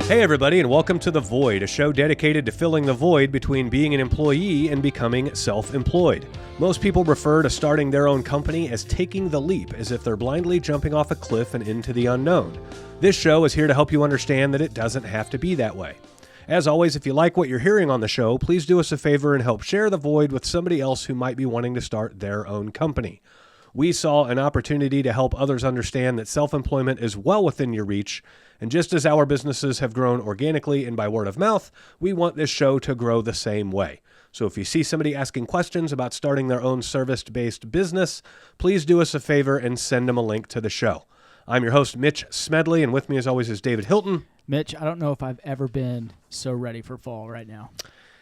Hey everybody, and welcome to The Void, a show dedicated to filling the void between being an employee and becoming self-employed. Most people refer to starting their own company as taking the leap, as if they're blindly jumping off a cliff and into the unknown. This show is here to help you understand that it doesn't have to be that way. As always, if you like what you're hearing on the show, please do us a favor and help share The Void with somebody else who might be wanting to start their own company. We saw an opportunity to help others understand that self-employment is well within your reach, and just as our businesses have grown organically and by word of mouth, we want this show to grow the same way. So if you see somebody asking questions about starting their own service-based business, please do us a favor and send them a link to the show. I'm your host, Mitch Smedley, and with me as always is David Hilton. Mitch, I don't know if I've ever been so ready for fall right now.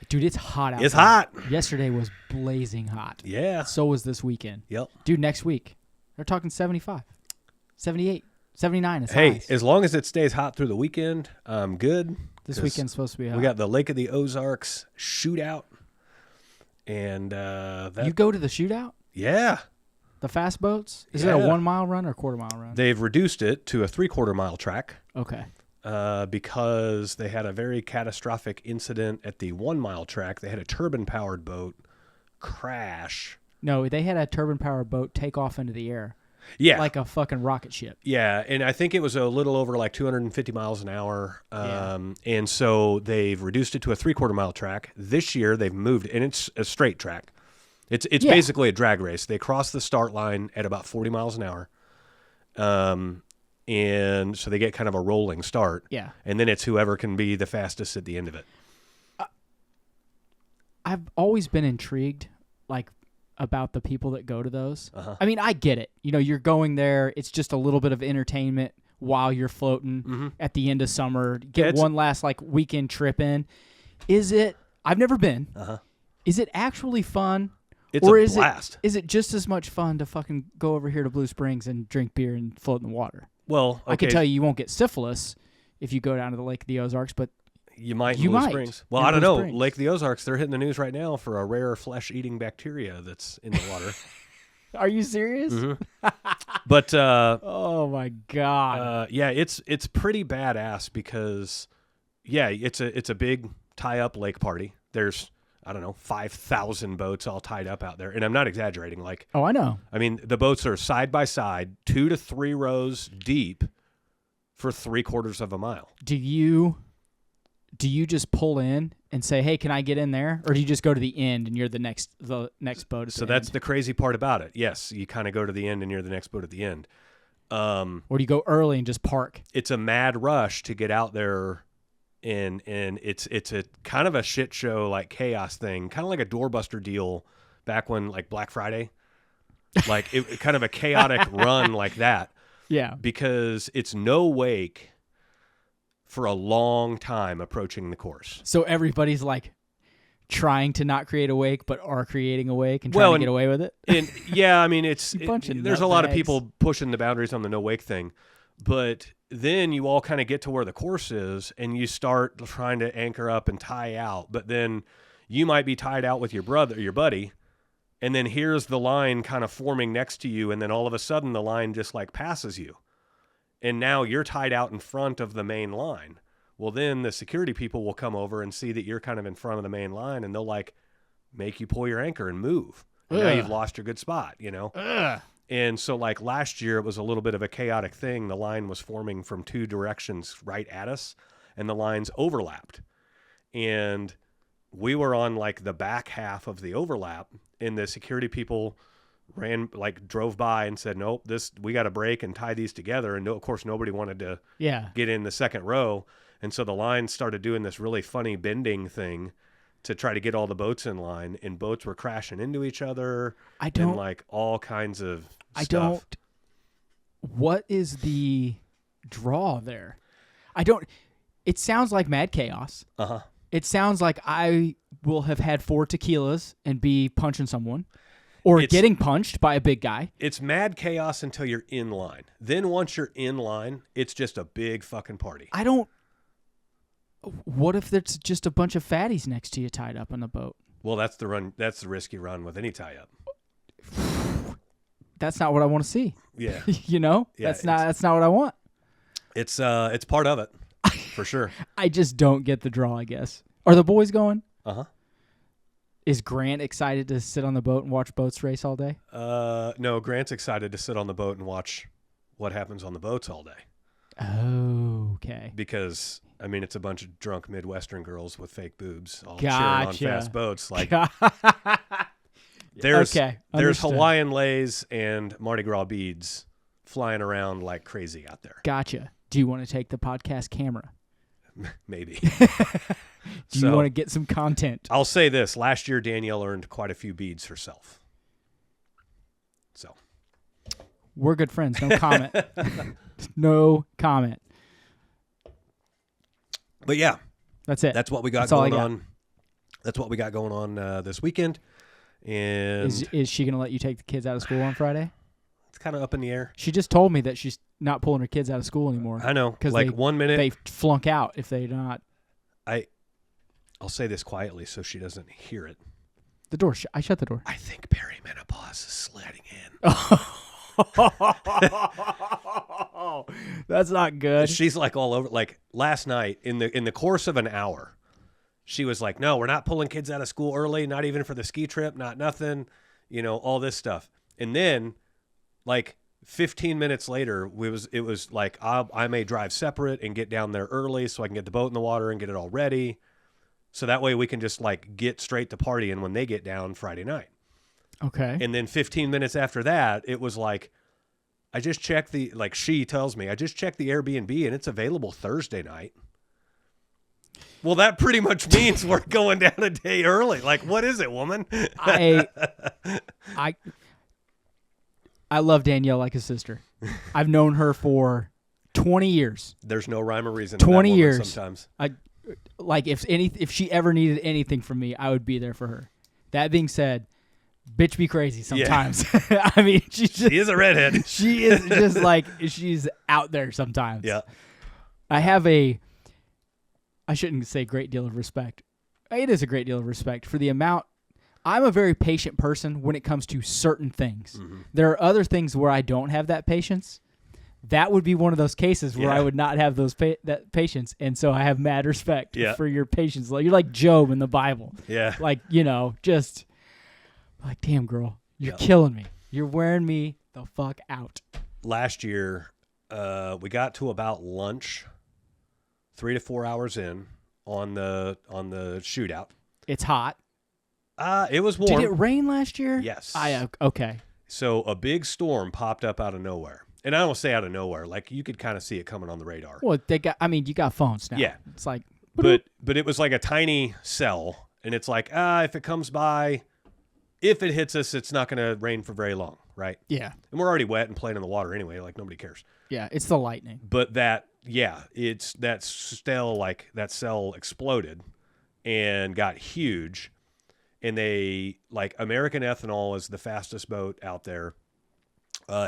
Dude, it's hot outside. It's hot. Yesterday was blazing hot. Yeah. So was this weekend. Yep. Dude, next week, they're talking 75, 78, 79 is Hey, highs. as long as it stays hot through the weekend, I'm good. This weekend's supposed to be hot. We got the Lake of the Ozarks shootout. And You go to the shootout? Yeah. The fast boats? Is it a 1 mile run or a quarter mile run? They've reduced it to a 3/4 mile track. Okay. Because they had a very catastrophic incident at the 1 mile track. They had a turbine-powered boat crash. No, they had a turbine-powered boat take off into the air. Yeah. Like a fucking rocket ship. Yeah, and I think it was a little over like 250 miles an hour. And so they've reduced it to a 3/4 mile track. This year they've moved, and it's a straight track. It's basically a drag race. They cross the start line at about 40 miles an hour. And so they get kind of a rolling start. Yeah. And then it's whoever can be the fastest at the end of it. I've always been intrigued, like, about the people that go to those. Uh-huh. I mean, I get it. You know, you're going there. It's just a little bit of entertainment while you're floating at the end of summer. Get one last, like, weekend trip in. Is it? I've never been. Uh-huh. Is it actually fun? It's or a is blast. Is it just as much fun to fucking go over here to Blue Springs and drink beer and float in the water? Well, okay. I can tell you won't get syphilis if you go down to the Lake of the Ozarks, but you might in Blue Springs. Well, I don't know. Lake of the Ozarks, they're hitting the news right now for a rare flesh-eating bacteria that's in the water. Are you serious? Mm-hmm. But oh my god. Yeah, it's pretty badass because it's a big tie-up lake party. There's 5,000 boats all tied up out there, and I'm not exaggerating. Like, oh, I know. I mean, the boats are side by side, 2 to 3 rows deep, for 3/4 of a mile. Do you just pull in and say, "Hey, can I get in there?" Or do you just go to the end and you're the next boat? So that's the crazy part about it. Yes, you kind of go to the end and you're the next boat at the end. Or do you go early and just park? It's a mad rush to get out there. And it's a kind of a shit show, like chaos thing, kind of like a doorbuster deal back when, like, Black Friday, like it kind of a chaotic run like that. Yeah, because it's no wake for a long time approaching the course. So everybody's like trying to not create a wake, but are creating a wake and trying to get away with it. And yeah, I mean, there's a lot of people pushing the boundaries on the no wake thing, but then you all kind of get to where the course is and you start trying to anchor up and tie out. But then you might be tied out with your brother, your buddy, and then here's the line kind of forming next to you. And then all of a sudden the line just like passes you. And now you're tied out in front of the main line. Well, then the security people will come over and see that you're kind of in front of the main line, and they'll like make you pull your anchor and move. And now you've lost your good spot, you know? And so, like, last year, it was a little bit of a chaotic thing. The line was forming from 2 directions right at us, and the lines overlapped. And we were on, like, the back half of the overlap, and the security people drove by and said, nope, we got to break and tie these together. And, of course, nobody wanted to get in the second row. And so the line started doing this really funny bending thing to try to get all the boats in line, and boats were crashing into each other and like all kinds of stuff. What is the draw there? It sounds like mad chaos. Uh-huh. It sounds like I will have had 4 tequilas and be punching someone or getting punched by a big guy. It's mad chaos until you're in line. Then once you're in line, it's just a big fucking party. What if there's just a bunch of fatties next to you tied up on the boat? Well, that's the run. That's the risk you run with any tie-up. That's not what I want to see. Yeah. You know? Yeah, that's not what I want. It's part of it. for sure. I just don't get the draw, I guess. Are the boys going? Uh-huh. Is Grant excited to sit on the boat and watch boats race all day? No, Grant's excited to sit on the boat and watch what happens on the boats all day. Oh, okay. Because, I mean, it's a bunch of drunk Midwestern girls with fake boobs all Gotcha. cheering on fast boats. Like, okay, there's Hawaiian lays and Mardi Gras beads flying around like crazy out there. Gotcha. Do you want to take the podcast camera? Maybe. Do you want to get some content? I'll say this. Last year, Danielle earned quite a few beads herself. So. We're good friends. No comment. No comment. But yeah. That's it. That's what we got going on. That's what we got going on this weekend. And is she going to let you take the kids out of school on Friday? It's kind of up in the air. She just told me that she's not pulling her kids out of school anymore. I know. Like 1 minute. They flunk out if they're not. I'll say this quietly so she doesn't hear it. The door. I shut the door. I think perimenopause is sliding in. That's not good. She's like all over. Like last night, in the course of an hour, she was like, "No, we're not pulling kids out of school early. Not even for the ski trip. Not nothing. You know, all this stuff." And then, like 15 minutes later, it was like I may drive separate and get down there early so I can get the boat in the water and get it all ready. So that way we can just like get straight to partying when they get down Friday night. Okay. And then 15 minutes after that, it was like, she tells me, I just checked the Airbnb and it's available Thursday night. Well, that pretty much means we're going down a day early. Like, what is it, woman? I love Danielle like a sister. I've known her for 20 years. There's no rhyme or reason. 20 years. Sometimes. Like if she ever needed anything from me, I would be there for her. That being said, bitch be crazy sometimes. Yeah. I mean, she is a redhead. She is just like, she's out there sometimes. Yeah. I shouldn't say great deal of respect. It is a great deal of respect for the amount. I'm a very patient person when it comes to certain things. Mm-hmm. There are other things where I don't have that patience. That would be one of those cases where I would not have that patience, and so I have mad respect for your patience. You're like Job in the Bible. Yeah. Like, just like, damn, girl, you're killing me. You're wearing me the fuck out. Last year, we got to about lunch, 3 to 4 hours in on the shootout. It's hot. It was warm. Did it rain last year? Yes. Okay. So a big storm popped up out of nowhere. And I don't say out of nowhere. Like, you could kind of see it coming on the radar. Well, you got phones now. Yeah. It's like... But it was like a tiny cell. And it's like, if it comes by, if it hits us, it's not going to rain for very long, right? Yeah. And we're already wet and playing in the water anyway. Like, nobody cares. Yeah, it's the lightning. But that cell exploded and got huge. And American Ethanol is the fastest boat out there.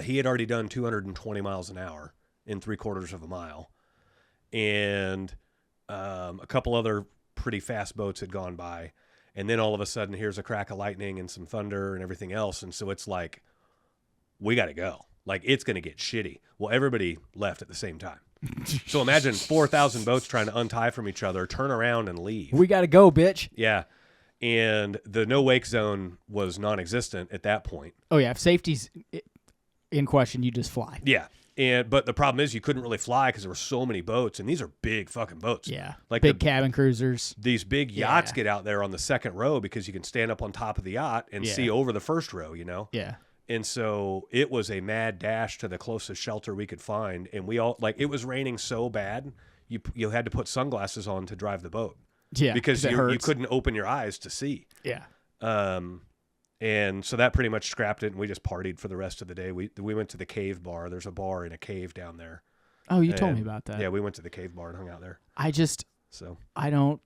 He had already done 220 miles an hour in 3/4 of a mile. And a couple other pretty fast boats had gone by. And then all of a sudden, here's a crack of lightning and some thunder and everything else. And so it's like, we got to go. Like, it's going to get shitty. Well, everybody left at the same time. So imagine 4,000 boats trying to untie from each other, turn around and leave. We got to go, bitch. Yeah. And the no-wake zone was non-existent at that point. Oh, yeah. If safety's in question, you just fly. Yeah. But the problem is you couldn't really fly because there were so many boats, and these are big fucking boats. Yeah. Like big cabin cruisers. These big yachts get out there on the second row because you can stand up on top of the yacht and see over the first row, Yeah. And so it was a mad dash to the closest shelter we could find. And we all, it was raining so bad, you had to put sunglasses on to drive the boat. Yeah. Because you couldn't open your eyes to see. Yeah. And so that pretty much scrapped it, and we just partied for the rest of the day. We went to the cave bar. There's a bar in a cave down there. Oh, you told me about that. Yeah, we went to the cave bar and hung out there. I don't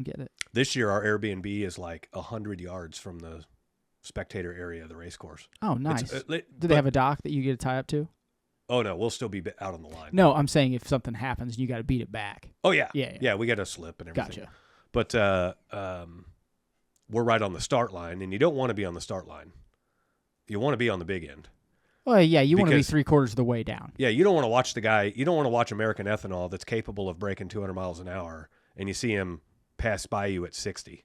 get it. This year, our Airbnb is like 100 yards from the spectator area of the race course. Oh, nice. Do they have a dock that you get to tie up to? Oh, no, we'll still be out on the line. No, I'm saying if something happens and you got to beat it back. Oh, yeah. Yeah, we got to slip and everything. Gotcha. But we're right on the start line, and you don't want to be on the start line. You want to be on the big end. Well, yeah, you want to be 3/4 of the way down. Yeah, you don't want to watch the guy. You don't want to watch American Ethanol that's capable of breaking 200 miles an hour, and you see him pass by you at 60.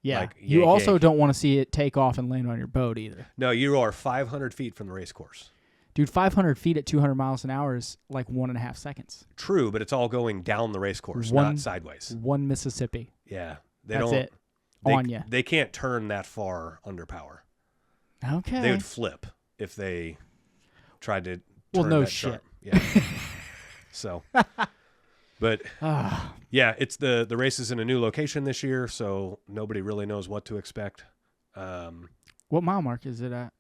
Yeah, like, you also don't want to see it take off and land on your boat either. No, you are 500 feet from the race course. Dude, 500 feet at 200 miles an hour is like 1.5 seconds. True, but it's all going down the race course, not sideways. One Mississippi. Yeah, That's it. On you. They can't turn that far under power. Okay. They would flip if they tried to. Well, no that shit. sharp. Yeah. So, but yeah, it's the race is in a new location this year, so nobody really knows what to expect. What mile mark is it at?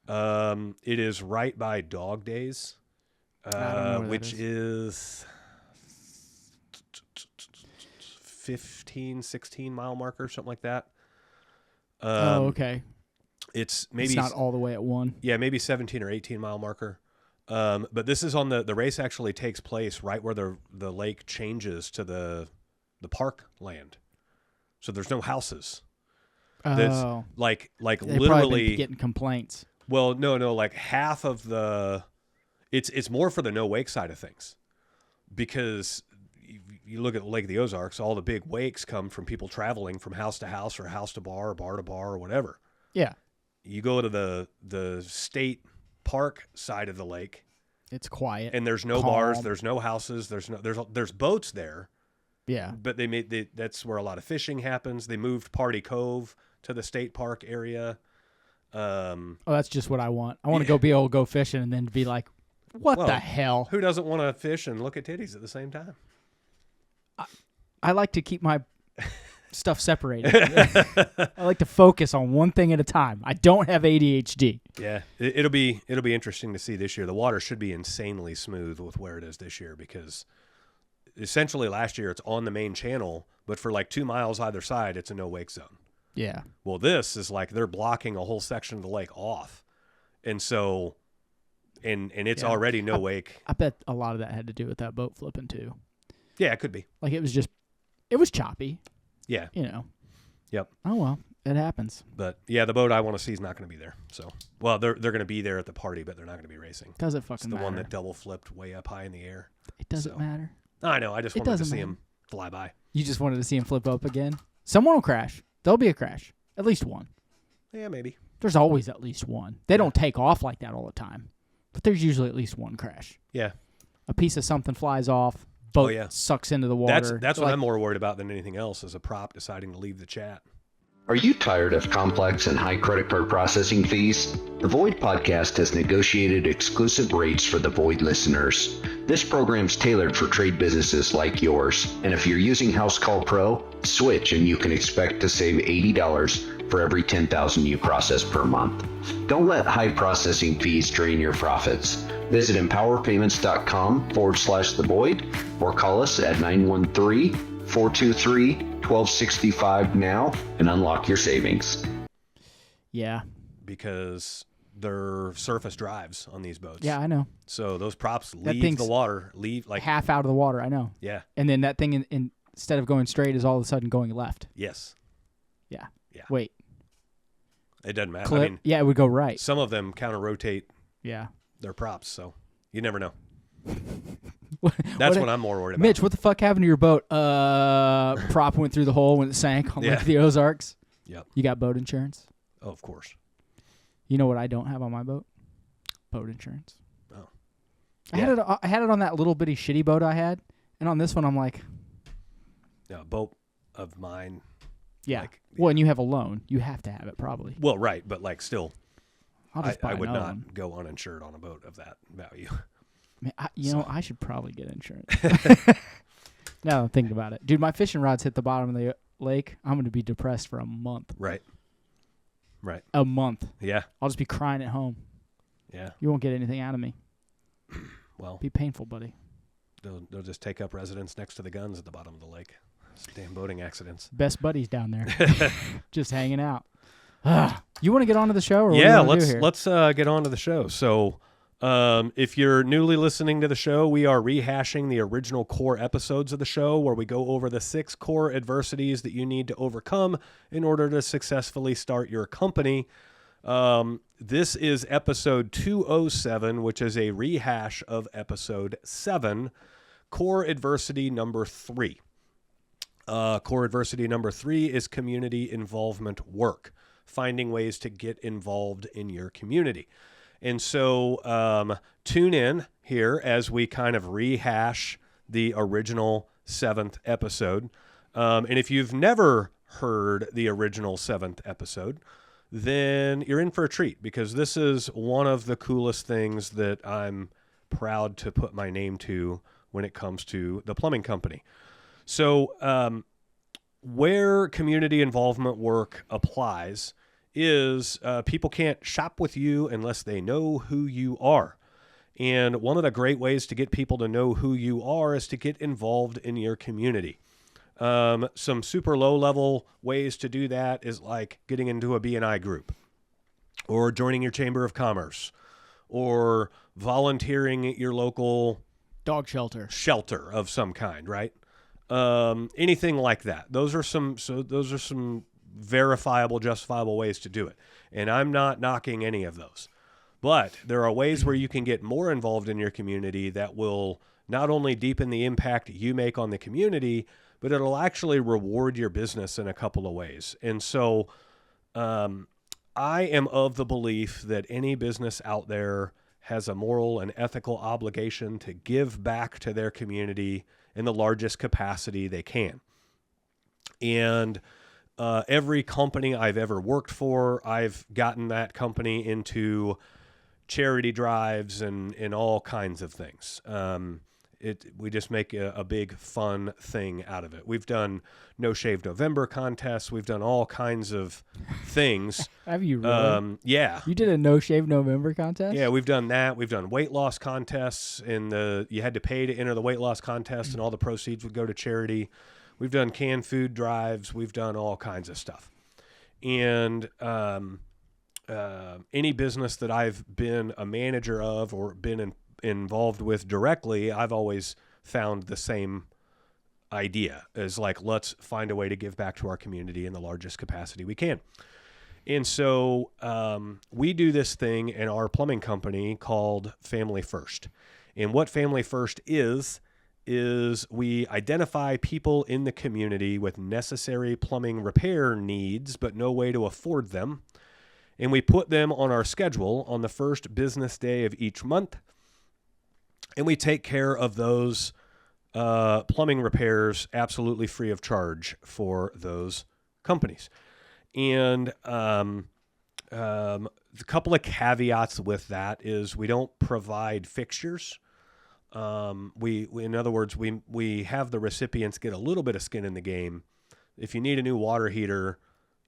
It is right by Dog Days, which is 15, 16 mile marker, something like that. Okay. It's maybe it's not all the way at 1. Yeah, maybe 17 or 18 mile marker. But this is on the race actually takes place right where the lake changes to the park land. So there's no houses. That's like They've literally probably been getting complaints. Well, no, like half of it's more for the no wake side of things, because you look at Lake of the Ozarks, all the big wakes come from people traveling from house to house or house to bar to bar or whatever. Yeah. You go to the state park side of the lake, it's quiet, and there's no bars, there's no houses, there's boats there. Yeah. But that's where a lot of fishing happens. They moved Party Cove to the state park area. That's just what I want. I want to be able to go fishing and then be like, what the hell? Who doesn't want to fish and look at titties at the same time? I like to keep my stuff separated. I like to focus on one thing at a time. I don't have ADHD. Yeah, it'll be interesting to see this year. The water should be insanely smooth with where it is this year, because essentially last year it's on the main channel, but for like 2 miles either side, it's a no wake zone. Yeah. Well, this is like they're blocking a whole section of the lake off, and so, and it's already no wake. I bet a lot of that had to do with that boat flipping too. Yeah, it could be. Like it was choppy. Yeah. You know. Yep. Oh well, it happens. But yeah, the boat I want to see is not going to be there. So, well, they're going to be there at the party, but they're not going to be racing. Does it fucking matter? It's the one matter? that double flipped way up high in the air. It doesn't matter. I know. I just wanted to see him fly by. You just wanted to see him flip up again? Someone will crash. There'll be a crash. At least one. Yeah, maybe. There's always at least one. They don't take off like that all the time, but there's usually at least one crash. Yeah. A piece of something flies off. Boat sucks into the water. That's what I'm more worried about than anything else, is a prop deciding to leave the chat. Are you tired of complex and high credit card processing fees? The Void Podcast has negotiated exclusive rates for the Void listeners. This program's tailored for trade businesses like yours, and if you're using House Call Pro, switch and you can expect to save $80 for every 10,000 you process per month. Don't let high processing fees drain your profits. Visit empowerpayments.com/the void or call us at 913-423-1265 now and unlock your savings. Yeah. Because they're surface drives on these boats. Yeah, I know. So those props leave the water, like half out of the water, I know. Yeah. And then that thing instead of going straight is all of a sudden going left. Yes. Yeah. Yeah. Wait. It doesn't matter. Clip. I mean, yeah, it would go right. Some of them counter rotate. Yeah. Their props, so you never know. That's what I'm more worried about. Mitch, what the fuck happened to your boat? Prop went through the hole when it sank on Lake of the Ozarks. Yep. You got boat insurance? Oh, of course. You know what I don't have on my boat? Boat insurance. Oh. Yeah. I had it on that little bitty shitty boat I had, and on this one I'm like, yeah, a boat of mine. Yeah. Well, and you have a loan. You have to have it probably. Well, right, but like still, I would not go uninsured on a boat of that value. Man, I should probably get insurance. Now I'm thinking about it. Dude, my fishing rods hit the bottom of the lake. I'm going to be depressed for a month. Right. Right. A month. Yeah. I'll just be crying at home. Yeah. You won't get anything out of me. Well. Be painful, buddy. They'll just take up residence next to the guns at the bottom of the lake. Damn boating accidents. Best buddies down there. Just hanging out. You want to get on to the show? Or yeah, what let's get on to the show. So if you're newly listening to the show, we are rehashing the original core episodes of the show where we go over the 6 core adversities that you need to overcome in order to successfully start your company. This is episode 207, which is a rehash of episode 7, core adversity number 3. Core adversity number 3 is community involvement work, finding ways to get involved in your community. And so tune in here as we kind of rehash the original 7th episode. And if you've never heard the original 7th episode, then you're in for a treat, because this is one of the coolest things that I'm proud to put my name to when it comes to the plumbing company. So where community involvement work applies is people can't shop with you unless they know who you are. And one of the great ways to get people to know who you are is to get involved in your community. Some super low-level ways to do that is like getting into a B&I group, or joining your chamber of commerce, or volunteering at your local dog shelter of some kind, right? Anything like that. Those are some verifiable, justifiable ways to do it. And I'm not knocking any of those. But there are ways where you can get more involved in your community that will not only deepen the impact you make on the community, but it'll actually reward your business in a couple of ways. And so I am of the belief that any business out there has a moral and ethical obligation to give back to their community in the largest capacity they can. And every company I've ever worked for, I've gotten that company into charity drives and all kinds of things. We just make a big fun thing out of it. We've done No Shave November contests. We've done all kinds of things. Have you really? Yeah. You did a No Shave November contest? Yeah, we've done that. We've done weight loss contests, and you had to pay to enter the weight loss contest, and all the proceeds would go to charity. We've done canned food drives. We've done all kinds of stuff. And any business that I've been a manager of or been involved with directly, I've always found the same idea as like, let's find a way to give back to our community in the largest capacity we can. And so we do this thing in our plumbing company called Family First. And what Family First is we identify people in the community with necessary plumbing repair needs, but no way to afford them. And we put them on our schedule on the first business day of each month. And we take care of those plumbing repairs absolutely free of charge for those companies. And a couple of caveats with that is we don't provide fixtures. We in other words, we have the recipients get a little bit of skin in the game. If you need a new water heater,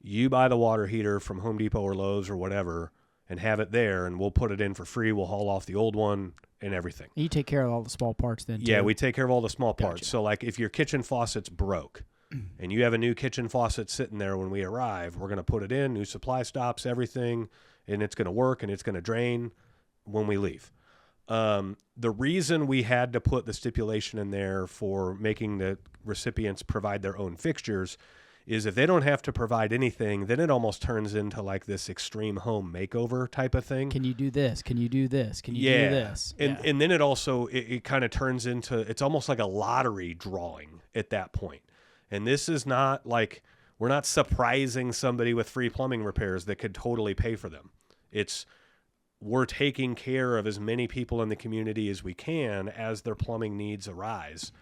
you buy the water heater from Home Depot or Lowe's or whatever and have it there, and we'll put it in for free. We'll haul off the old one and everything. You take care of all the small parts then, too. Yeah, we take care of all the small parts. Gotcha. So like if your kitchen faucet's broke and you have a new kitchen faucet sitting there when we arrive, we're going to put it in, new supply stops, everything, and it's going to work and it's going to drain when we leave. The reason we had to put the stipulation in there for making the recipients provide their own fixtures is if they don't have to provide anything, then it almost turns into like this extreme home makeover type of thing. Can you do this? Can you do this? Can you do this? And then it also, it kind of turns into, it's almost like a lottery drawing at that point. And this is not like, we're not surprising somebody with free plumbing repairs that could totally pay for them. We're taking care of as many people in the community as we can as their plumbing needs arise.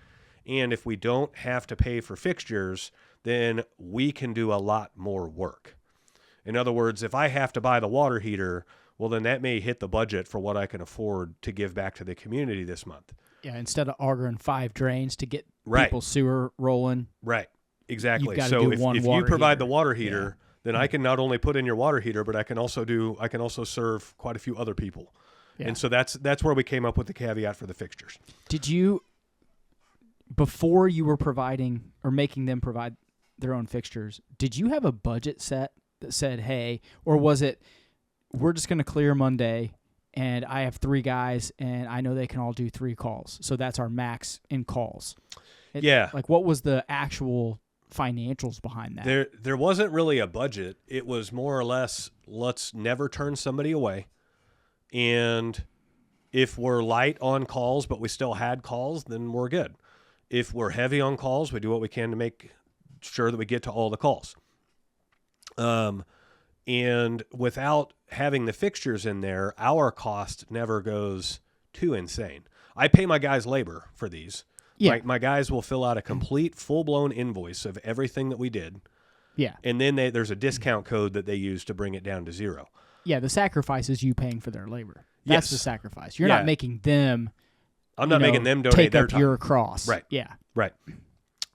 And if we don't have to pay for fixtures, then we can do a lot more work. In other words, if I have to buy the water heater, well, then that may hit the budget for what I can afford to give back to the community this month. Yeah, instead of ordering 5 drains to get Right. people's sewer rolling. Right, exactly. You've got to So do if one you water provide heater. the water heater, then I can not only put in your water heater, but I can also serve quite a few other people. Yeah. And so that's where we came up with the caveat for the fixtures. Did you, before you were providing or making them provide their own fixtures, did you have a budget set that said, hey, or was it, we're just going to clear Monday and I have 3 guys and I know they can all do 3 calls. So that's our max in calls. Yeah. Like what was the actual financials behind that. There wasn't really a budget. It was more or less, let's never turn somebody away. And if we're light on calls, but we still had calls, then we're good. If we're heavy on calls, we do what we can to make sure that we get to all the calls. And without having the fixtures in there, our cost never goes too insane. I pay my guys labor for these. Yeah. My guys will fill out a complete full-blown invoice of everything that we did. Yeah. And then there's a discount code that they use to bring it down to zero. Yeah, the sacrifice is you paying for their labor. That's Yes. the sacrifice. You're not making them. I'm not making them donate take their up time. your cross. Right. Yeah. Right.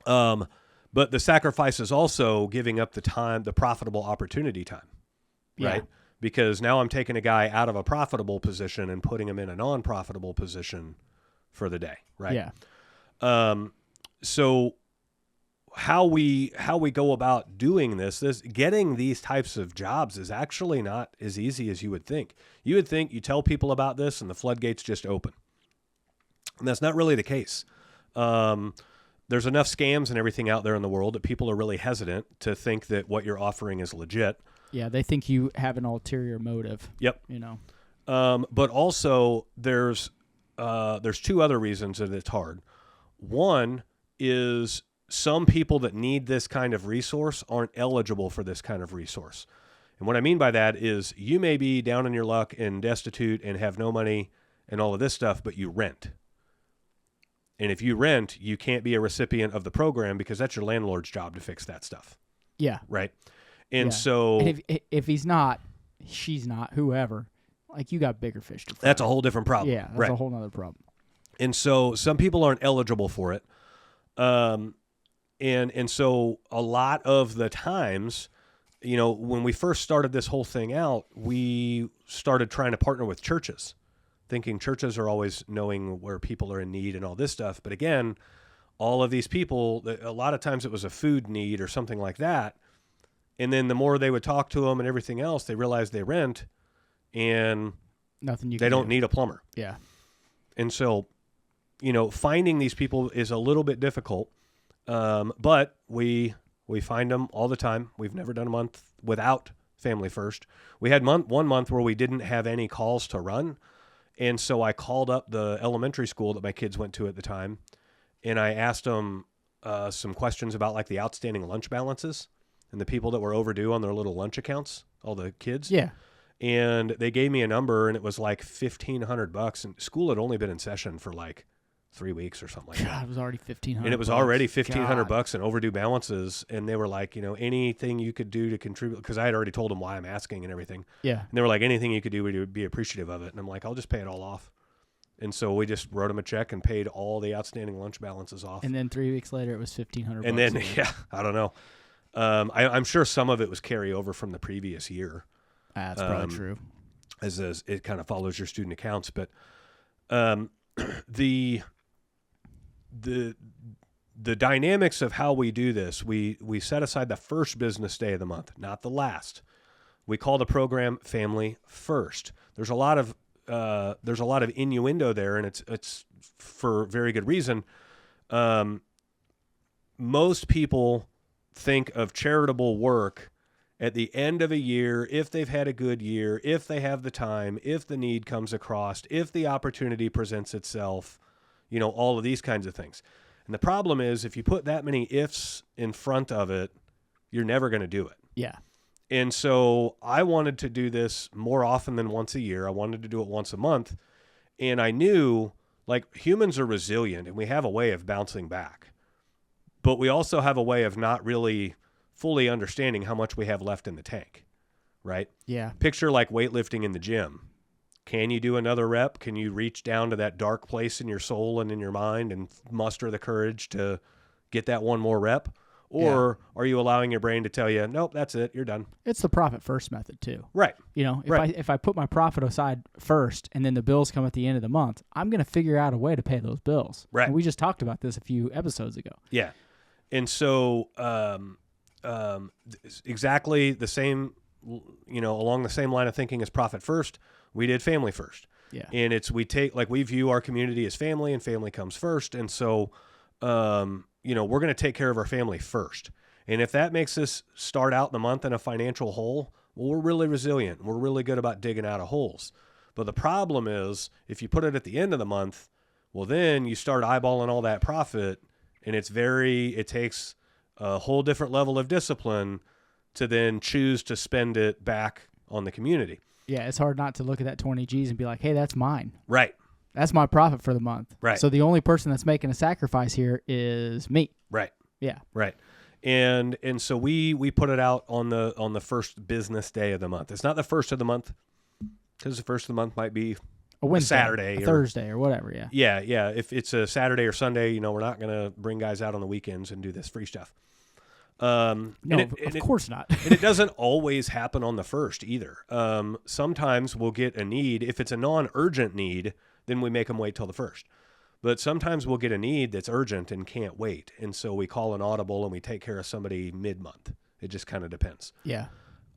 But the sacrifice is also giving up the time, the profitable opportunity time. Right. Yeah. Because now I'm taking a guy out of a profitable position and putting him in a non-profitable position for the day. Right. Yeah. So how we go about doing this getting these types of jobs is actually not as easy as you would think. You would think you tell people about this and the floodgates just open. And that's not really the case. There's enough scams and everything out there in the world that people are really hesitant to think that what you're offering is legit. Yeah, they think you have an ulterior motive. Yep. But also there's two other reasons that it's hard. One is some people that need this kind of resource aren't eligible for this kind of resource. And what I mean by that is you may be down on your luck and destitute and have no money and all of this stuff, but you rent. And if you rent, you can't be a recipient of the program because that's your landlord's job to fix that stuff. Yeah. Right. And yeah. so and if he's not, she's not, whoever, like you got bigger fish to fry. that's a whole different problem. Yeah. That's a whole nother problem. And so some people aren't eligible for it. And so a lot of the times, when we first started this whole thing out, we started trying to partner with churches, thinking churches are always knowing where people are in need and all this stuff. But again, all of these people, a lot of times it was a food need or something like that. And then the more they would talk to them and everything else, they realized they rent and nothing they don't need a plumber. Yeah. And so, finding these people is a little bit difficult. But we find them all the time. We've never done a month without Family First. We had 1 month where we didn't have any calls to run. And so I called up the elementary school that my kids went to at the time. And I asked them some questions about like the outstanding lunch balances and the people that were overdue on their little lunch accounts, all the kids. Yeah. And they gave me a number and it was like $1,500. And school had only been in session for like 3 weeks or something like that. God, it was already $1,500. And it was already $1,500 in overdue balances. And they were like, anything you could do to contribute, because I had already told them why I'm asking and everything. Yeah. And they were like, anything you could do, we'd be appreciative of it. And I'm like, I'll just pay it all off. And so we just wrote them a check and paid all the outstanding lunch balances off. And then 3 weeks later, it was $1,500. And then, I don't know. I'm sure some of it was carryover from the previous year. That's probably true. As it kind of follows your student accounts. But the dynamics of how we do this, we set aside the first business day of the month, not the last. We call the program Family First. There's a lot of innuendo there, and it's for very good reason. Most people think of charitable work at the end of a year, if they've had a good year, if they have the time, if the need comes across, if the opportunity presents itself, all of these kinds of things. And the problem is if you put that many ifs in front of it, you're never going to do it. Yeah. And so I wanted to do this more often than once a year. I wanted to do it once a month. And I knew like humans are resilient and we have a way of bouncing back. But we also have a way of not really fully understanding how much we have left in the tank, right? Yeah. Picture like weightlifting in the gym. Can you do another rep? Can you reach down to that dark place in your soul and in your mind and muster the courage to get that one more rep? Or are you allowing your brain to tell you, nope, that's it, you're done? It's the profit first method too. Right. If I put my profit aside first and then the bills come at the end of the month, I'm going to figure out a way to pay those bills. Right. And we just talked about this a few episodes ago. Yeah. And so exactly the same, along the same line of thinking as profit first, we did family first. Yeah. And we view our community as family and family comes first. And so, we're going to take care of our family first. And if that makes us start out the month in a financial hole, well, we're really resilient. We're really good about digging out of holes. But the problem is if you put it at the end of the month, well, then you start eyeballing all that profit, and it takes a whole different level of discipline to then choose to spend it back on the community. Yeah, it's hard not to look at that 20 G's and be like, hey, that's mine. Right. That's my profit for the month. Right. So the only person that's making a sacrifice here is me. Right. Yeah. Right. And so we put it out on the first business day of the month. It's not the first of the month because the first of the month might be a Wednesday, Saturday, a Thursday, or whatever. Yeah. Yeah. Yeah. If it's a Saturday or Sunday, we're not going to bring guys out on the weekends and do this free stuff. No, of course not. And it doesn't always happen on the first either. Sometimes we'll get a need. If it's a non-urgent need, then we make them wait till the first. But sometimes we'll get a need that's urgent and can't wait. And so we call an audible and we take care of somebody mid-month. It just kind of depends. Yeah.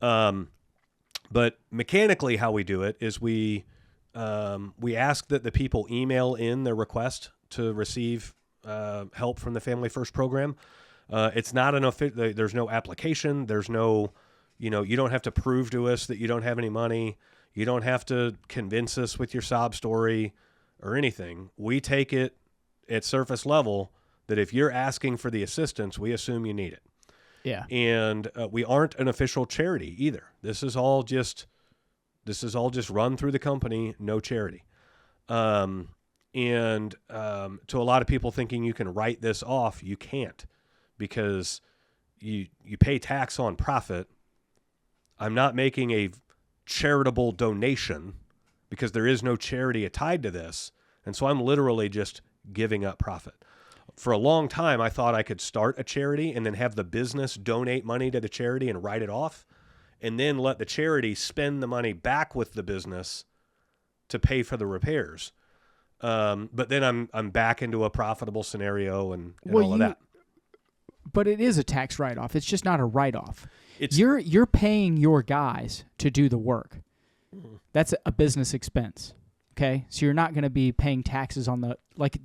But mechanically how we do it is we ask that the people email in their request to receive help from the Family First program. It's not there's no application. There's no, you don't have to prove to us that you don't have any money. You don't have to convince us with your sob story or anything. We take it at surface level that if you're asking for the assistance, we assume you need it. Yeah. And we aren't an official charity either. This is all just run through the company, no charity. To a lot of people thinking you can write this off, you can't, because you pay tax on profit. I'm not making a charitable donation because there is no charity tied to this. And so I'm literally just giving up profit. For a long time, I thought I could start a charity and then have the business donate money to the charity and write it off, and then let the charity spend the money back with the business to pay for the repairs. But then I'm back into a profitable scenario and all of that. But it is a tax write-off. It's just not a write-off. You're paying your guys to do the work. That's a business expense. Okay, so you're not going to be paying taxes on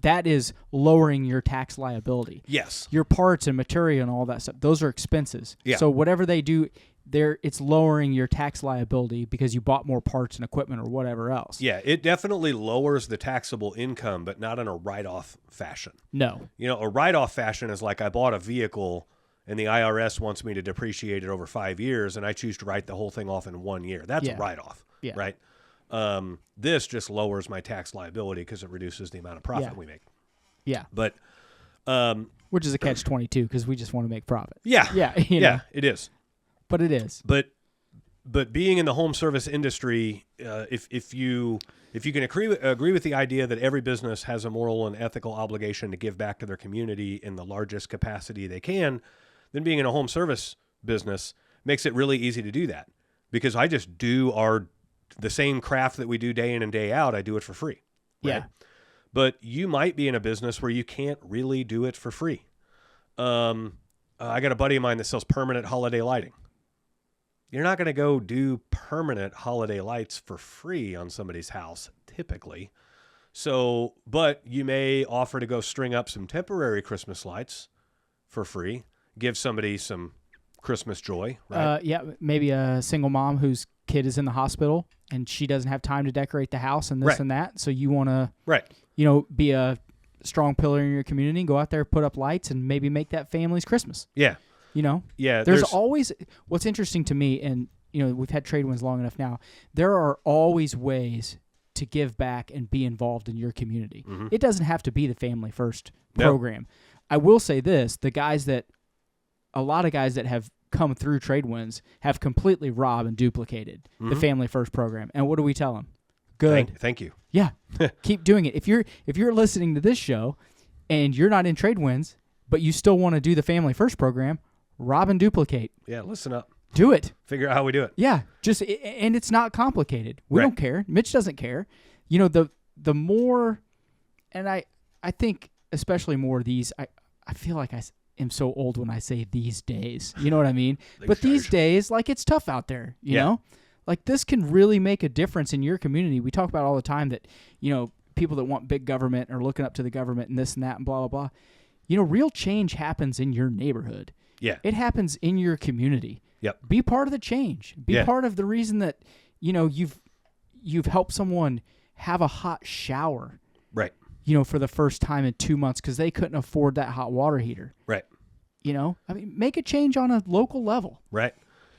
that is lowering your tax liability. Yes. Your parts and material and all that stuff, those are expenses. Yeah. So whatever they do, it's lowering your tax liability because you bought more parts and equipment or whatever else. Yeah, it definitely lowers the taxable income, but not in a write-off fashion. No. A write-off fashion is like I bought a vehicle and the IRS wants me to depreciate it over 5 years, and I choose to write the whole thing off in 1 year. That's a write-off, right? This just lowers my tax liability because it reduces the amount of profit we make. Yeah. But which is a catch-22 because we just want to make profit. Yeah. Yeah. Yeah, it is. But it is. But being in the home service industry, if you can agree with the idea that every business has a moral and ethical obligation to give back to their community in the largest capacity they can, then being in a home service business makes it really easy to do that, because I just do the same craft that we do day in and day out. I do it for free. Right? Yeah. But you might be in a business where you can't really do it for free. I got a buddy of mine that sells permanent holiday lighting. You're not going to go do permanent holiday lights for free on somebody's house, typically. So, but you may offer to go string up some temporary Christmas lights for free, give somebody some Christmas joy, right? Maybe a single mom whose kid is in the hospital and she doesn't have time to decorate the house and this and that. So you want to, be a strong pillar in your community, go out there, put up lights, and maybe make that family's Christmas. Yeah. Yeah. There's always, what's interesting to me, and we've had trade winds long enough now, there are always ways to give back and be involved in your community. Mm-hmm. It doesn't have to be the Family First program. I will say this, a lot of guys that have come through trade winds have completely robbed and duplicated the Family First program. And what do we tell them? Good. Thank you. Yeah. Keep doing it. If you're listening to this show and you're not in trade winds, but you still want to do the Family First program, rob and duplicate. Yeah, listen up. Do it. Figure out how we do it. Yeah. And it's not complicated. We don't care. Mitch doesn't care. The more, and I think especially more of these, I feel like I am so old when I say these days. You know what I mean? But these days, it's tough out there, you know? This can really make a difference in your community. We talk about all the time that, people that want big government are looking up to the government and this and that and blah, blah, blah. Real change happens in your neighborhood. Yeah. It happens in your community. Yep. Be part of the change. Be part of the reason that, you've helped someone have a hot shower. Right. For the first time in 2 months because they couldn't afford that hot water heater. Right. Make a change on a local level. Right.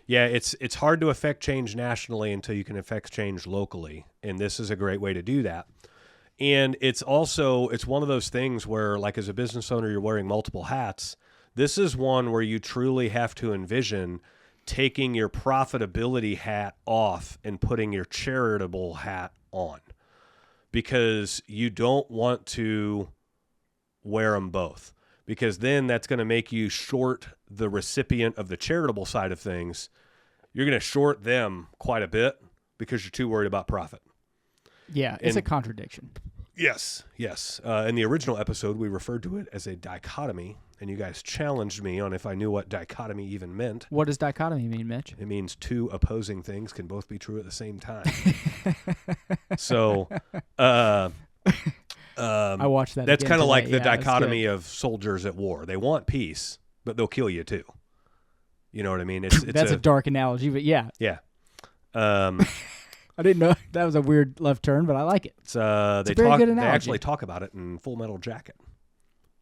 Yeah, it's hard to affect change nationally until you can affect change locally, and this is a great way to do that. And it's one of those things where, like, as a business owner, you're wearing multiple hats. This is one where you truly have to envision taking your profitability hat off and putting your charitable hat on, because you don't want to wear them both, because then that's going to make you short the recipient of the charitable side of things. You're going to short them quite a bit because you're too worried about profit. Yeah, it's a contradiction. Yes. In the original episode, we referred to it as a dichotomy, and you guys challenged me on if I knew what dichotomy even meant. What does dichotomy mean, Mitch? It means two opposing things can both be true at the same time. So, I watched that. That's kind of like the Yeah, dichotomy of soldiers at war. They want peace, but they'll kill you too. You know what I mean? It's That's a dark analogy, but yeah. Yeah. I didn't know that was a weird left turn, but I like it. It's a very good analogy. They actually talk about it in Full Metal Jacket.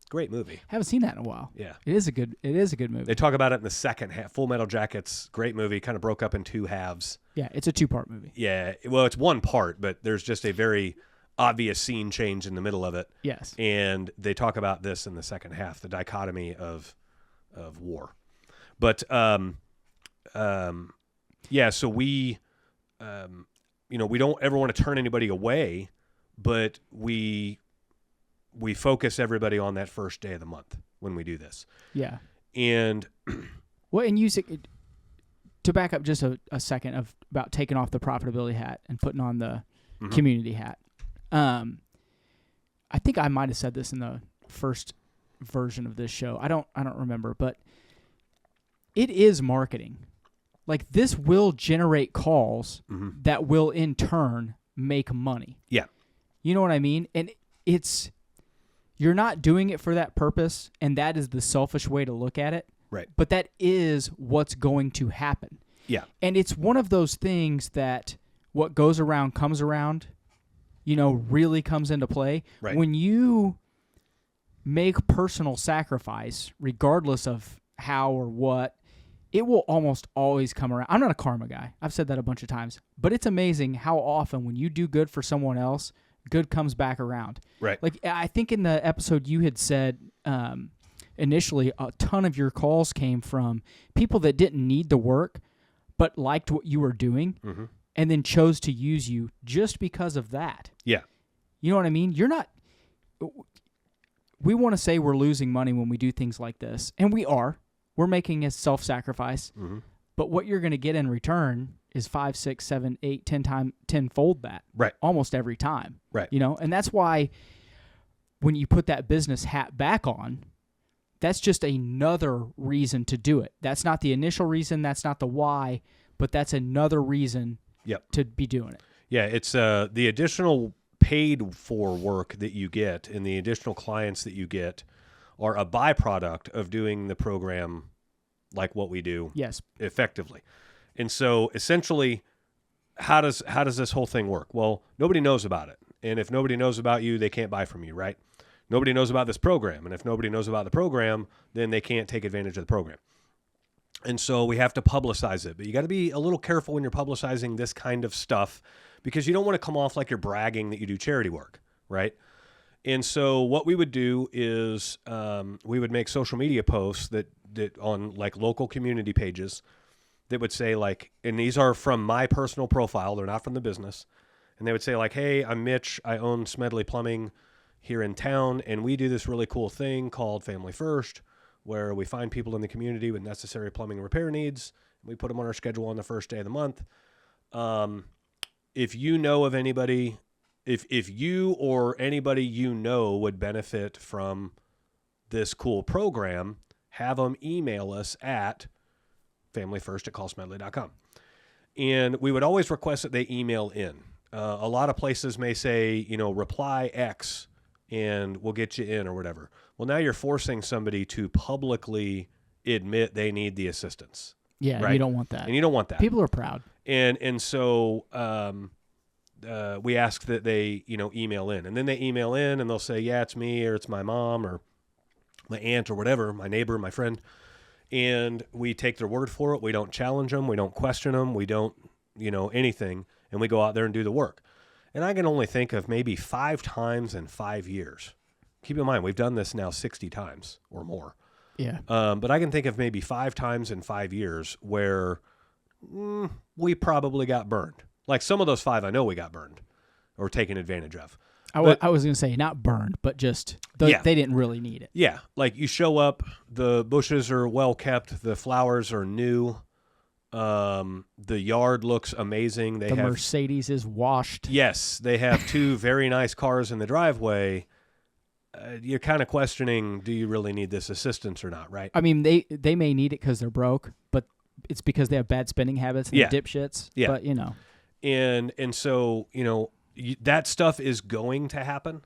Great movie. Haven't seen that in a while. Yeah. It is a good movie. They talk about it in the second half. Full Metal Jacket's great movie, kind of broke up in two halves. Yeah, it's a 2-part movie. Yeah. Well, it's one part, but there's just a very obvious scene change in the middle of it. Yes. And they talk about this in the second half, the dichotomy of war. But so we we don't ever want to turn anybody away, but we focus everybody on that first day of the month when we do this. Yeah. And and to back up just a second about taking off the profitability hat and putting on the community hat. I think I might have said this in the first version of this show. I don't remember, but it is marketing. Like, this will generate calls that will in turn make money. Yeah. You know what I mean? And you're not doing it for that purpose, and that is the selfish way to look at it. Right. But that is what's going to happen. Yeah. And it's one of those things that what goes around comes around, really comes into play. Right. When you make personal sacrifice, regardless of how or what, it will almost always come around. I'm not a karma guy. I've said that a bunch of times. But it's amazing how often when you do good for someone else, good comes back around. Right. Like, I think in the episode you had said initially a ton of your calls came from people that didn't need the work but liked what you were doing and then chose to use you just because of that. Yeah. You know what I mean? We want to say we're losing money when we do things like this, and we are. We're making a self-sacrifice, but what you're going to get in return is 5, 6, 7, 8, 10-fold that. Right. Almost every time. Right. And that's why when you put that business hat back on, that's just another reason to do it. That's not the initial reason. That's not the why, but that's another reason to be doing it. Yeah, it's the additional paid for work that you get and the additional clients that you get are a byproduct of doing the program like what we do effectively. And so essentially, how does this whole thing work? Well, nobody knows about it. And if nobody knows about you, they can't buy from you, right? Nobody knows about this program. And if nobody knows about the program, then they can't take advantage of the program. And so we have to publicize it. But you got to be a little careful when you're publicizing this kind of stuff because you don't want to come off like you're bragging that you do charity work, right? And so what we would do is we would make social media posts that on like local community pages that would say like, and these are from my personal profile, they're not from the business. And they would say like, hey, I'm Mitch. I own Smedley Plumbing here in town. And we do this really cool thing called Family First, where we find people in the community with necessary plumbing repair needs. We put them on our schedule on the first day of the month. If you know of anybody, if you or anybody you know would benefit from this cool program, have them email us at familyfirst@callsmedley.com. And we would always request that they email in. A lot of places may say, reply X and we'll get you in or whatever. Well, now you're forcing somebody to publicly admit they need the assistance. Yeah, right? you don't want that. And you don't want that. People are proud. And so we ask that they, email in. And then they email in and they'll say, yeah, it's me, or it's my mom, or my aunt, or whatever, my neighbor, my friend. And we take their word for it. We don't challenge them. We don't question them. We don't, anything. And we go out there and do the work. And I can only think of maybe 5 times in 5 years. Keep in mind, we've done this now 60 times or more. Yeah. But I can think of maybe 5 times in 5 years where we probably got burned. Like some of those 5, I know we got burned or taken advantage of. I was going to say not burned, but just they didn't really need it. Yeah. Like you show up, the bushes are well kept. The flowers are new. The yard looks amazing. The Mercedes is washed. Yes. They have 2 very nice cars in the driveway. You're kind of questioning, do you really need this assistance or not, right? I mean, they may need it because they're broke, but it's because they have bad spending habits and they're dipshits. Yeah. But, And so, that stuff is going to happen,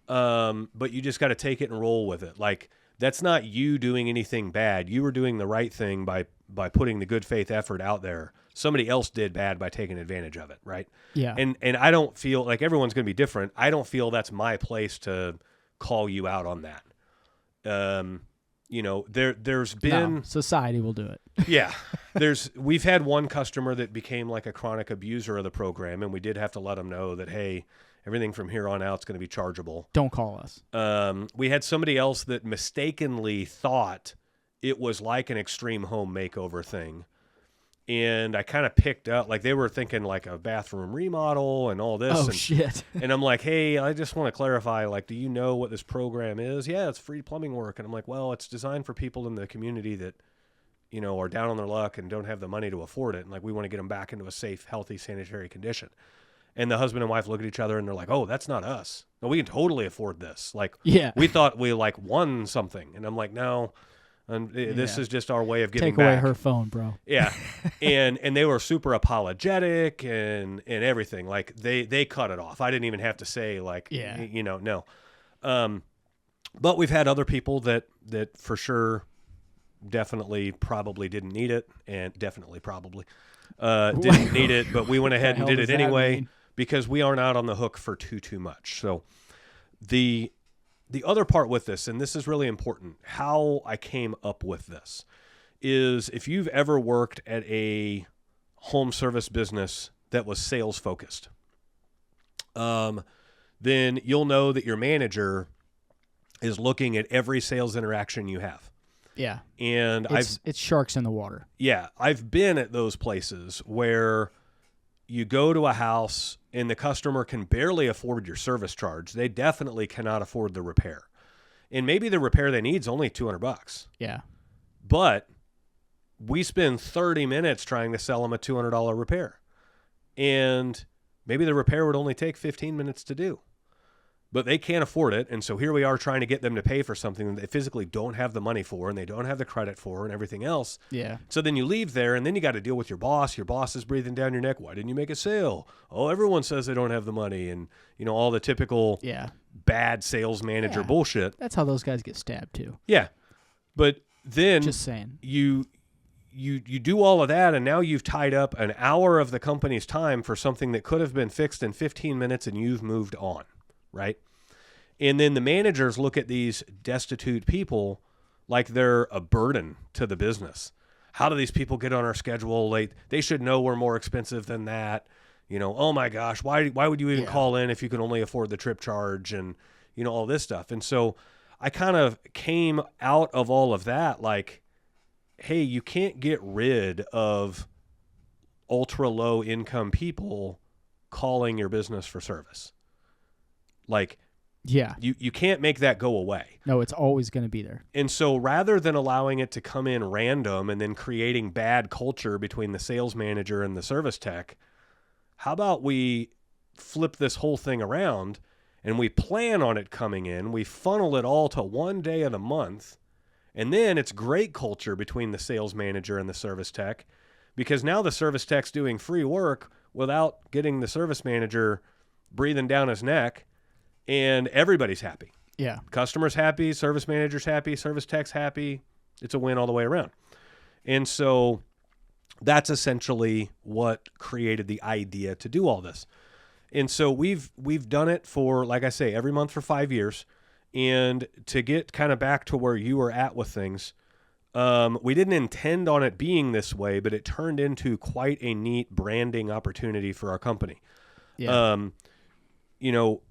but you just got to take it and roll with it. Like, that's not you doing anything bad. You were doing the right thing by putting the good faith effort out there. Somebody else did bad by taking advantage of it, right? Yeah. And I don't feel like everyone's going to be different. I don't feel that's my place to call you out on that. There's been society will do it. Yeah. We've had one customer that became like a chronic abuser of the program, and we did have to let them know that, hey, everything from here on out is going to be chargeable. Don't call us. We had somebody else that mistakenly thought it was like an extreme home makeover thing. And I kind of picked up, like they were thinking like a bathroom remodel and all this. Oh, shit. And I'm like, hey, I just want to clarify, like, do you know what this program is? Yeah, it's free plumbing work. And I'm like, well, it's designed for people in the community that, are down on their luck and don't have the money to afford it. And like, we want to get them back into a safe, healthy, sanitary condition. And the husband and wife look at each other and they're like, oh, that's not us. No, we can totally afford this. Like, we thought we like won something. And I'm like, no. And this is just our way of giving back. Take away her phone, bro. Yeah. and they were super apologetic and everything. Like they cut it off. I didn't even have to say like, no. But we've had other people that for sure definitely probably didn't need it, and definitely probably didn't need it, but we went ahead and did it anyway because we aren't out on the hook for too much. So the other part with this, and this is really important, how I came up with this, is if you've ever worked at a home service business that was sales focused, then you'll know that your manager is looking at every sales interaction you have. Yeah. And it's sharks in the water. Yeah. I've been at those places where you go to a house and the customer can barely afford your service charge. They definitely cannot afford the repair. And maybe the repair they need is only $200. Yeah. But we spend 30 minutes trying to sell them a $200 repair. And maybe the repair would only take 15 minutes to do. But they can't afford it, and so here we are trying to get them to pay for something that they physically don't have the money for, and they don't have the credit for, and everything else. Yeah. So then you leave there, and then you got to deal with your boss. Your boss is breathing down your neck. Why didn't you make a sale? Oh, everyone says they don't have the money, and all the typical bad sales manager bullshit. That's how those guys get stabbed too. Yeah, but then just saying you do all of that, and now you've tied up an hour of the company's time for something that could have been fixed in 15 minutes, and you've moved on. Right? And then the managers look at these destitute people like they're a burden to the business. How do these people get on our schedule? They should know we're more expensive than that. Oh my gosh, why would you even call in if you can only afford the trip charge and, all this stuff. And so I kind of came out of all of that like, hey, you can't get rid of ultra low income people calling your business for service. Like, you can't make that go away. No, it's always going to be there. And so rather than allowing it to come in random and then creating bad culture between the sales manager and the service tech, how about we flip this whole thing around and we plan on it coming in, we funnel it all to one day of the month, and then it's great culture between the sales manager and the service tech, because now the service tech's doing free work without getting the service manager breathing down his neck. And everybody's happy. Yeah. Customer's happy, service manager's happy, service tech's happy. It's a win all the way around. And so that's essentially what created the idea to do all this. And so we've done it for, like I say, every month for 5 years. And to get kind of back to where you were at with things, we didn't intend on it being this way, but it turned into quite a neat branding opportunity for our company. Yeah. You know,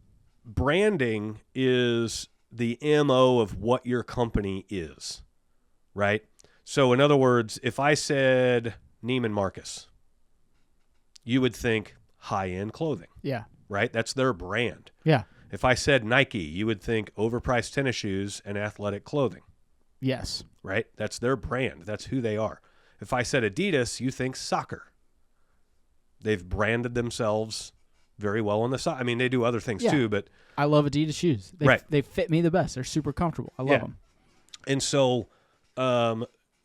branding is the MO of what your company is, right? So in other words, if I said Neiman Marcus, you would think high-end clothing. Yeah. Right? That's their brand. Yeah. If I said Nike, you would think overpriced tennis shoes and athletic clothing. Yes. Right? That's their brand. That's who they are. If I said Adidas, you think soccer. They've branded themselves very well on the side. I mean, they do other things too, but I love Adidas shoes. They fit me the best. They're super comfortable. I love them. And so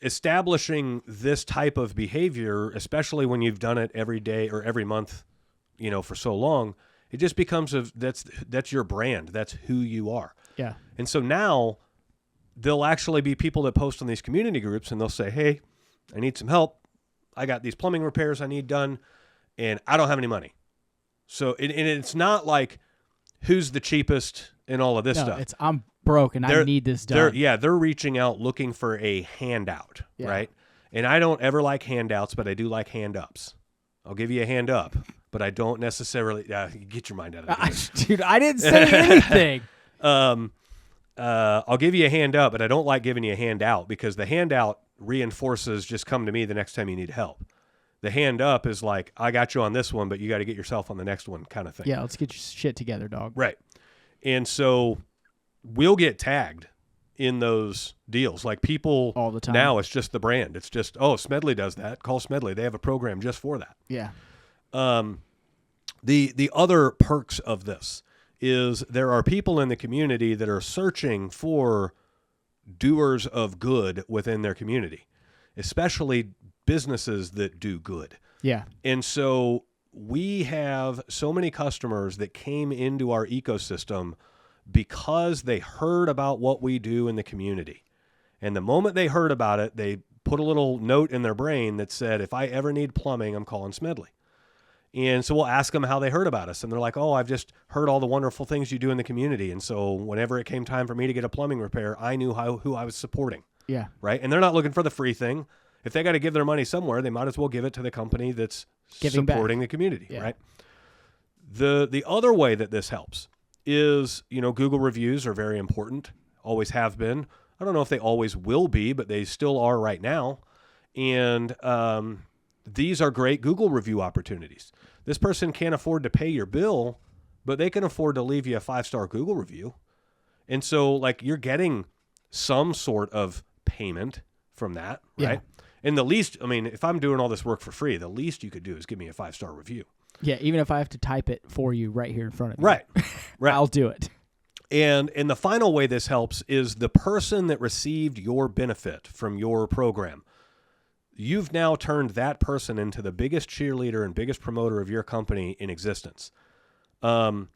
establishing this type of behavior, especially when you've done it every day or every month, you know, for so long, it just becomes that's your brand. That's who you are. Yeah. And so now there'll actually be people that post on these community groups and they'll say, hey, I need some help. I got these plumbing repairs I need done and I don't have any money. So it's not like who's the cheapest and all of this stuff. It's I'm broke and I need this done. They're reaching out looking for a handout, right? And I don't ever like handouts, but I do like hand-ups. I'll give you a hand up, but I don't necessarily get your mind out of it. Dude, I didn't say anything. I'll give you a hand up, but I don't like giving you a handout because the handout reinforces just come to me the next time you need help. The hand up is like, I got you on this one, but you got to get yourself on the next one kind of thing. Yeah, let's get your shit together, dog. Right. And so we'll get tagged in those deals. Like people all the time. Now it's just the brand. It's just, oh, Smedley does that. Call Smedley. They have a program just for that. Yeah. The other perks of this is there are people in the community that are searching for doers of good within their community, especially businesses that do good. Yeah. And so we have so many customers that came into our ecosystem because they heard about what we do in the community. And the moment they heard about it, they put a little note in their brain that said, if I ever need plumbing, I'm calling Smedley. And so we'll ask them how they heard about us. And they're like, oh, I've just heard all the wonderful things you do in the community. And so whenever it came time for me to get a plumbing repair, I knew who I was supporting. Yeah. Right. And they're not looking for the free thing. If they got to give their money somewhere, they might as well give it to the company that's supporting the community. Yeah. Right. The other way that this helps is, you know, Google reviews are very important. Always have been. I don't know if they always will be, but they still are right now. And these are great Google review opportunities. This person can't afford to pay your bill, but they can afford to leave you a 5-star Google review. And so, like, you're getting some sort of payment from that, right? Yeah. And the least, I mean, if I'm doing all this work for free, the least you could do is give me a 5-star review. Yeah, even if I have to type it for you right here in front of me. Right. Right. I'll do it. And the final way this helps is the person that received your benefit from your program. You've now turned that person into the biggest cheerleader and biggest promoter of your company in existence. You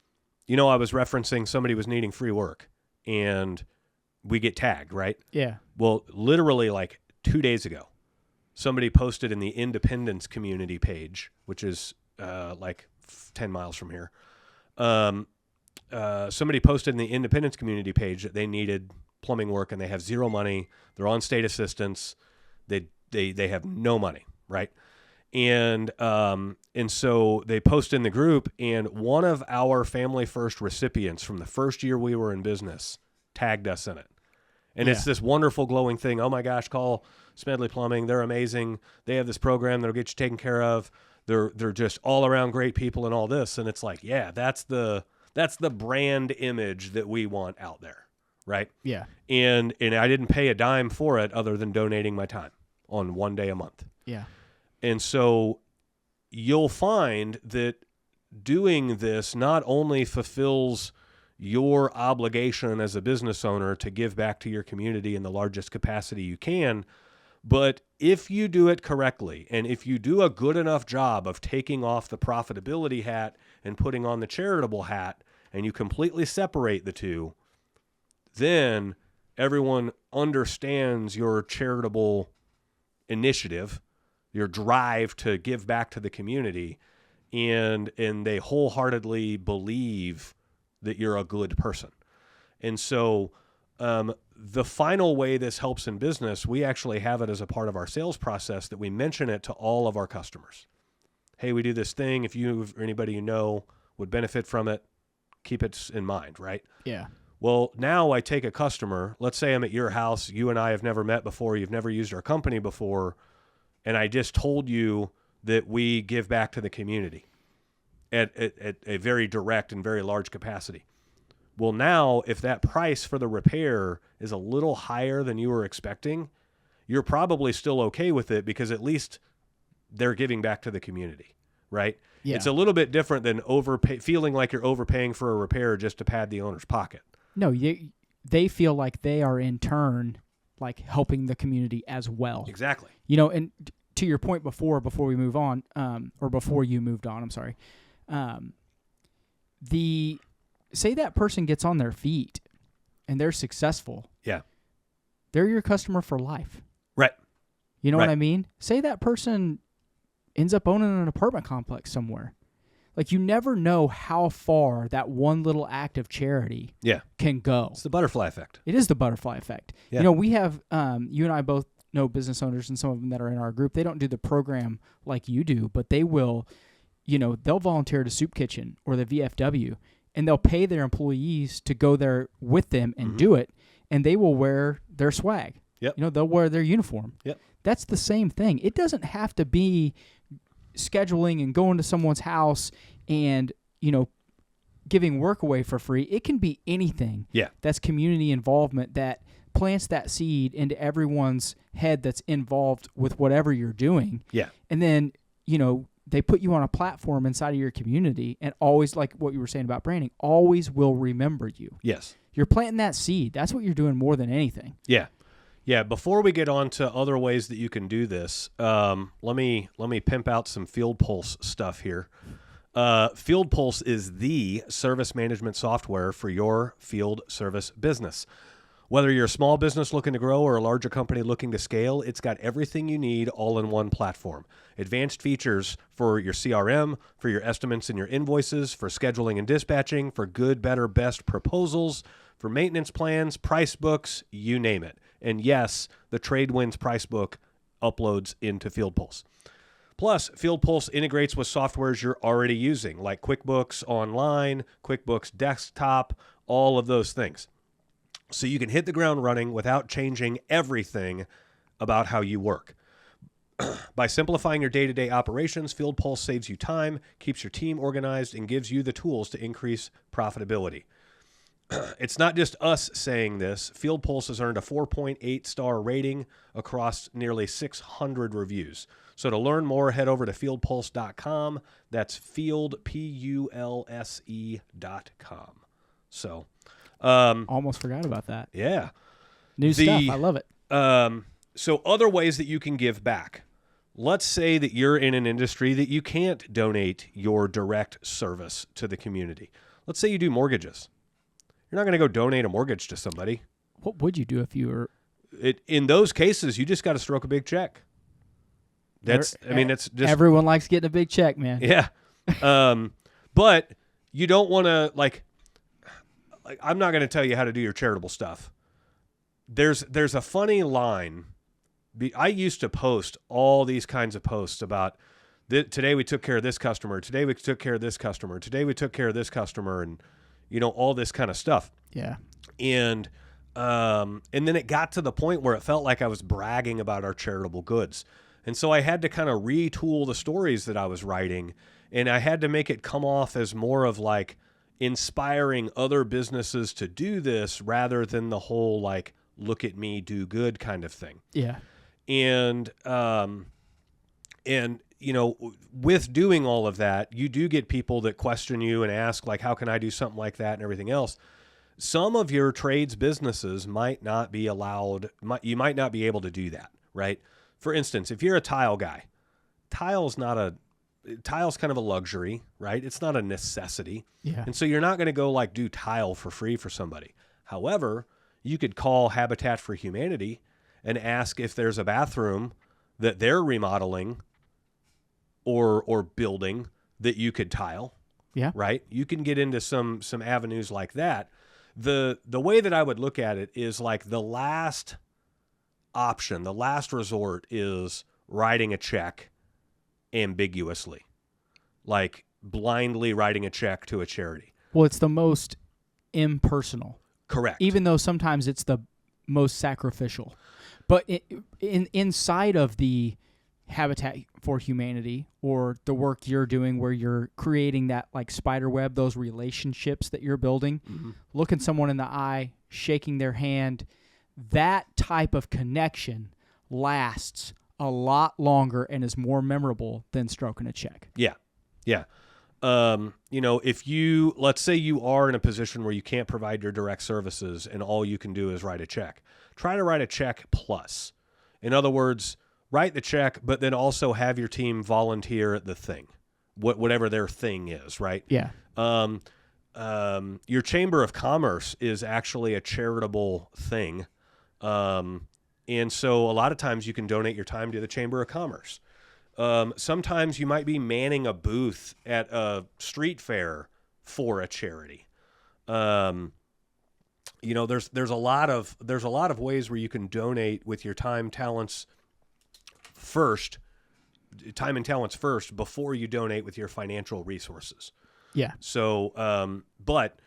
know, I was referencing somebody was needing free work, and we get tagged, right? Yeah. Well, literally like 2 days ago, somebody posted in the Independence community page, which is like 10 miles from here. Somebody posted in the Independence community page that they needed plumbing work and they have zero money. They're on state assistance. They have no money, right? And so they post in the group, and one of our Family First recipients from the first year we were in business tagged us in it. And it's this wonderful glowing thing. Oh my gosh, call Smedley Plumbing. They're amazing. They have this program that'll get you taken care of. They're just all around great people and all this. And it's like, yeah, that's the brand image that we want out there, right? Yeah. And I didn't pay a dime for it other than donating my time on 1 day a month. Yeah. And so you'll find that doing this not only fulfills your obligation as a business owner to give back to your community in the largest capacity you can, but if you do it correctly, and if you do a good enough job of taking off the profitability hat and putting on the charitable hat, and you completely separate the two, then everyone understands your charitable initiative, your drive to give back to the community, and they wholeheartedly believe that you're a good person. And so the final way this helps in business, we actually have it as a part of our sales process that we mention it to all of our customers. Hey, we do this thing. If you or anybody you know would benefit from it, keep it in mind, right? Yeah. Well, now I take a customer. Let's say I'm at your house. You and I have never met before. You've never used our company before. And I just told you that we give back to the community at a very direct and very large capacity. Well, now if that price for the repair is a little higher than you were expecting, you're probably still okay with it because at least they're giving back to the community, right? Yeah. It's a little bit different than feeling like you're overpaying for a repair just to pad the owner's pocket. No, they feel like they are in turn like helping the community as well. Exactly. And to your point before we move on, or before you moved on, I'm sorry. Say that person gets on their feet and they're successful. Yeah. They're your customer for life. Right. You know Right. what I mean? Say that person ends up owning an apartment complex somewhere. Like, you never know how far that one little act of charity can go. It's the butterfly effect. It is the butterfly effect. Yeah. We have, you and I both know business owners, and some of them that are in our group. They don't do the program like you do, but they will, they'll volunteer to Soup Kitchen or the VFW, and they'll pay their employees to go there with them and do it, and they will wear their swag. Yep. They'll wear their uniform. Yep. That's the same thing. It doesn't have to be scheduling and going to someone's house and, giving work away for free. It can be anything. Yeah. That's community involvement that plants that seed into everyone's head that's involved with whatever you're doing. Yeah. And then, they put you on a platform inside of your community, and always, like what you were saying about branding, always will remember you. Yes. You're planting that seed. That's what you're doing more than anything. Yeah. Yeah, before we get on to other ways that you can do this, let me pimp out some Field Pulse stuff here. Field Pulse is the service management software for your field service business. Whether you're a small business looking to grow or a larger company looking to scale, it's got everything you need all in one platform. Advanced features for your CRM, for your estimates and your invoices, for scheduling and dispatching, for good, better, best proposals, for maintenance plans, price books, you name it. And yes, the Tradewinds price book uploads into Field Pulse. Plus, Field Pulse integrates with softwares you're already using, like QuickBooks Online, QuickBooks Desktop, all of those things. So you can hit the ground running without changing everything about how you work. By simplifying your day-to-day operations, Field Pulse saves you time, keeps your team organized, and gives you the tools to increase profitability. It's not just us saying this. Field Pulse has earned a 4.8-star rating across nearly 600 reviews. So to learn more, head over to fieldpulse.com. That's field, Pulse.com. So, Almost forgot about that. yeah. New stuff. I love it. So other ways that you can give back. Let's say that you're in an industry that you can't donate your direct service to the community. Let's say you do mortgages. You're not going to go donate a mortgage to somebody. What would you do if you were... In those cases, you just got to stroke a big check. It's just... Everyone likes getting a big check, man. Yeah. But you don't want to, I'm not going to tell you how to do your charitable stuff. There's a funny line. I used to post all these kinds of posts about, today we took care of this customer. Today we took care of this customer. Today we took care of this customer, and all this kind of stuff. Yeah. And then it got to the point where it felt like I was bragging about our charitable goods. And so I had to kind of retool the stories that I was writing, and I had to make it come off as more of like inspiring other businesses to do this rather than the whole look at me, do good kind of thing. Yeah. And with doing all of that, you do get people that question you and ask, how can I do something like that and everything else. Some of your trades businesses might not be allowed, you might not be able to do that, right? For instance, if you're a tile guy, tile's kind of a luxury, right? It's not a necessity. Yeah. And so you're not going to go do tile for free for somebody. However, you could call Habitat for Humanity and ask if there's a bathroom that they're remodeling or building that you could tile. Yeah. Right? You can get into some avenues like that. The way that I would look at it is like the last option, the last resort is writing a check ambiguously. Like blindly writing a check to a charity. Well, it's the most impersonal. Correct. Even though sometimes it's the most sacrificial. But inside of the Habitat for Humanity or the work you're doing where you're creating that like spider web, those relationships that you're building, looking someone in the eye, shaking their hand, that type of connection lasts a lot longer and is more memorable than stroking a check. Yeah. Yeah. Let's say you are in a position where you can't provide your direct services and all you can do is write a check. Try to write a check plus. In other words, write the check, but then also have your team volunteer at the thing, whatever their thing is, right? Yeah. Your Chamber of Commerce is actually a charitable thing. And so a lot of times you can donate your time to the Chamber of Commerce. Sometimes you might be manning a booth at a street fair for a charity. There's a lot of ways where you can donate with your time and talents first before you donate with your financial resources. Yeah. So, but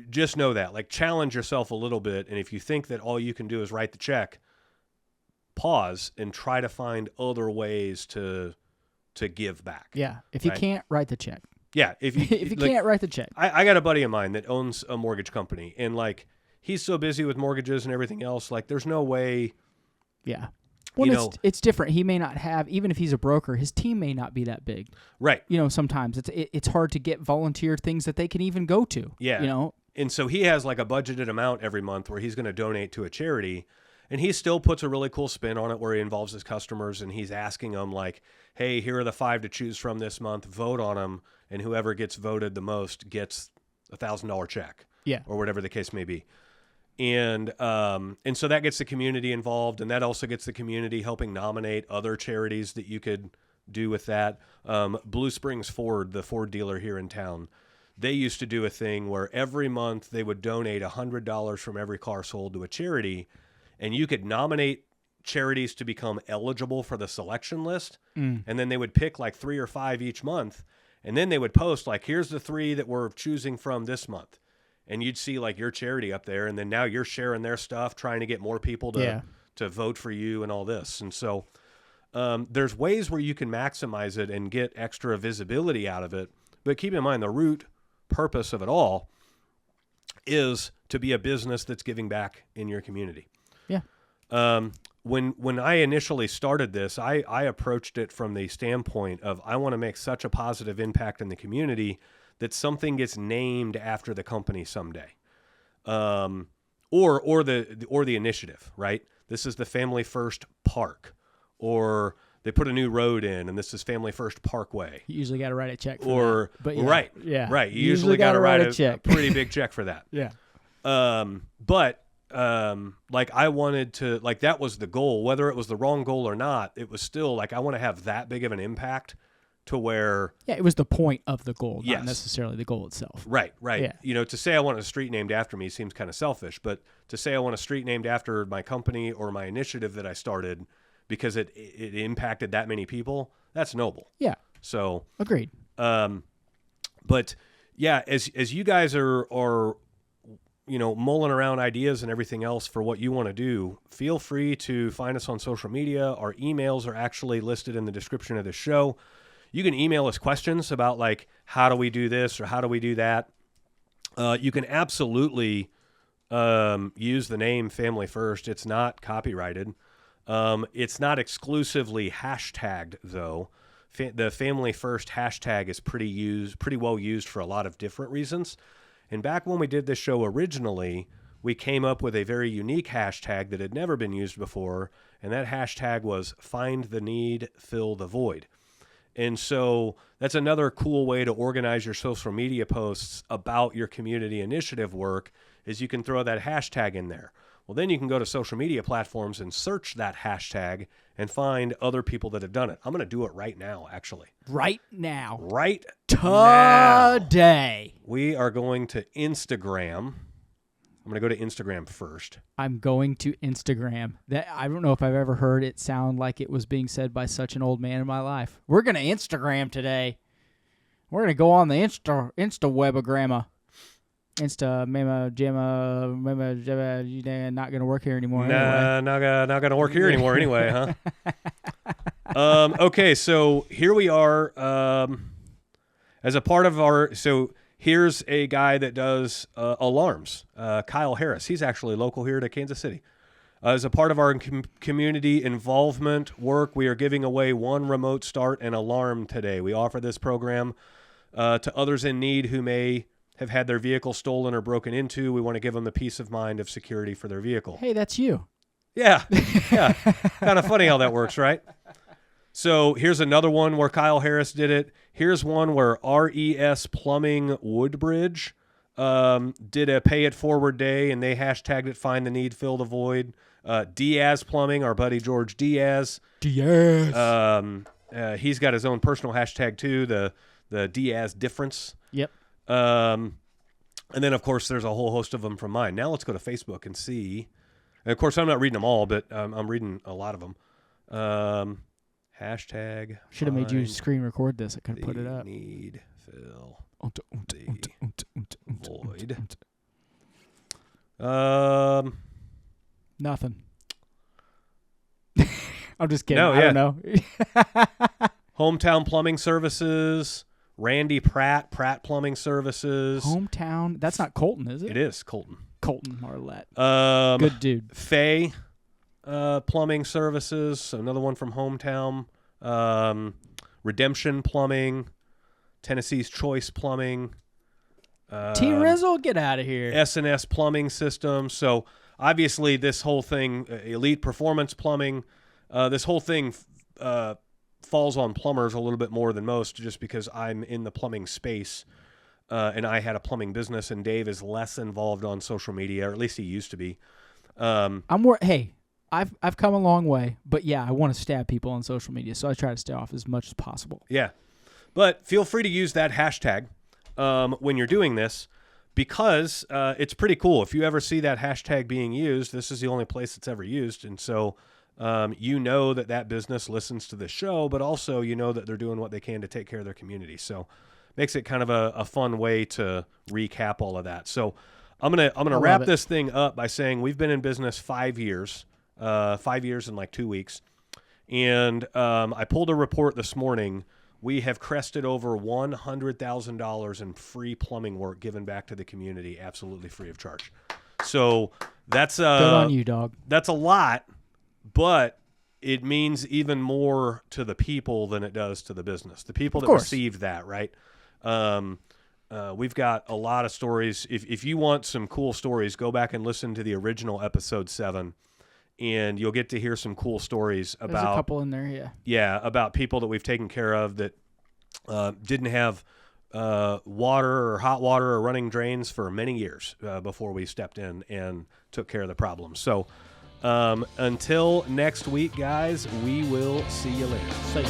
just know that, like, challenge yourself a little bit. And if you think that all you can do is write the check, pause and try to find other ways to give back. Yeah. If you can't write the check. Yeah. If you, if you can't write the check. I got a buddy of mine that owns a mortgage company, and like, he's so busy with mortgages and everything else. Like, there's no way. Yeah. Well, it's different. He may not have, even if he's a broker, his team may not be that big. Right. Sometimes it's hard to get volunteer things that they can even go to. Yeah. And so he has like a budgeted amount every month where he's going to donate to a charity, and he still puts a really cool spin on it where he involves his customers, and he's asking them like, hey, here are the 5 to choose from this month, vote on them, and whoever gets voted the most gets $1,000 check. Yeah. Or whatever the case may be. And so that gets the community involved, and that also gets the community helping nominate other charities that you could do with that. Blue Springs Ford, the Ford dealer here in town, they used to do a thing where every month they would donate $100 from every car sold to a charity, and you could nominate charities to become eligible for the selection list, and then they would pick like 3 or 5 each month, and then they would post like, here's the 3 that we're choosing from this month. And you'd see like your charity up there, and then now you're sharing their stuff, trying to get more people to vote for you and all this. And so there's ways where you can maximize it and get extra visibility out of it. But keep in mind, the root purpose of it all is to be a business that's giving back in your community. Yeah. When I initially started this, I approached it from the standpoint of, I want to make such a positive impact in the community that something gets named after the company someday, or the initiative, right? This is the Family First Park, or they put a new road in, and this is Family First Parkway. You usually got to write a check for that. But right. You usually got to write a pretty big check for that. Yeah. Like, I wanted to, like, that was the goal, whether it was the wrong goal or not. It was still like, I want to have that big of an impact to where... Yeah, it was the point of the goal, not necessarily the goal itself. Right. Yeah. To say I want a street named after me seems kind of selfish, but to say I want a street named after my company or my initiative that I started because it impacted that many people, that's noble. Yeah. So... Agreed. But, yeah, as you guys are mulling around ideas and everything else for what you want to do, feel free to find us on social media. Our emails are actually listed in the description of the show. You can email us questions about, like, how do we do this or how do we do that? You can absolutely use the name Family First. It's not copyrighted. It's not exclusively hashtagged, though. The Family First hashtag is pretty well used for a lot of different reasons. And back when we did this show originally, we came up with a very unique hashtag that had never been used before, and that hashtag was Find the Need, Fill the Void. And so that's another cool way to organize your social media posts about your community initiative work, is you can throw that hashtag in there. Well, then you can go to social media platforms and search that hashtag and find other people that have done it. I'm going to do it right now, actually. Right now. Right today. now. We are going to Instagram. I'm going to go to Instagram first. I'm going to Instagram. That I don't know if I've ever heard it sound like it was being said by such an old man in my life. We're going to Instagram today. We're going to go on the Instawebagramma. Not going to work here anymore. Nah, anyway. not going to work here anymore anyway, huh? Okay, so here we are. As a part of our, so here's a guy that does alarms, Kyle Harris. He's actually local here to Kansas City. As a part of our community involvement work, we are giving away 1 remote start and alarm today. We offer this program to others in need who may have had their vehicle stolen or broken into. We want to give them the peace of mind of security for their vehicle. Hey, that's you. Yeah. Kind of funny how that works, right? So here's another one where Kyle Harris did it. Here's one where RES Plumbing Woodbridge did a pay it forward day, and they hashtagged it, find the need, fill the void. Diaz Plumbing, our buddy George Diaz. He's got his own personal hashtag too, the Diaz difference. Yep. And then, of course, there's a whole host of them from mine. Now let's go to Facebook and see. And, of course, I'm not reading them all, but I'm reading a lot of them. Hashtag. Should have made you screen record this. I could have put it up. Need fill the void. Nothing. I'm just kidding. No, I don't know. Hometown Plumbing Services. Randy Pratt Plumbing Services. Hometown. That's not Colton, is it? It is Colton. Colton Marlette. Good dude. Faye Plumbing Services. Another one from Hometown. Redemption Plumbing. Tennessee's Choice Plumbing. T-Rizzle, get out of here. S&S Plumbing System. So obviously this whole thing, Elite Performance Plumbing, this whole thing falls on plumbers a little bit more than most, just because I'm in the plumbing space, and I had a plumbing business, and Dave is less involved on social media, or at least he used to be. Hey, I've come a long way, but yeah, I want to stab people on social media, so I try to stay off as much as possible. Yeah, but feel free to use that hashtag when you're doing this, because it's pretty cool. If you ever see that hashtag being used, this is the only place it's ever used, and so you know that business listens to this show, but also you know that they're doing what they can to take care of their community. So makes it kind of a fun way to recap all of that. So I'm gonna wrap this thing up by saying we've been in business 5 years, 5 years in like 2 weeks, and I pulled a report this morning. We have crested over $100,000 in free plumbing work given back to the community, absolutely free of charge. So that's good on you, dog. That's a lot. But it means even more to the people than it does to the business. The people that received that, right? We've got a lot of stories. If you want some cool stories, go back and listen to the original episode 7, and you'll get to hear some cool stories about. There's a couple in there, yeah. Yeah, about people that we've taken care of that didn't have water or hot water or running drains for many years before we stepped in and took care of the problem. So. Until next week, guys, we will see you later. See you.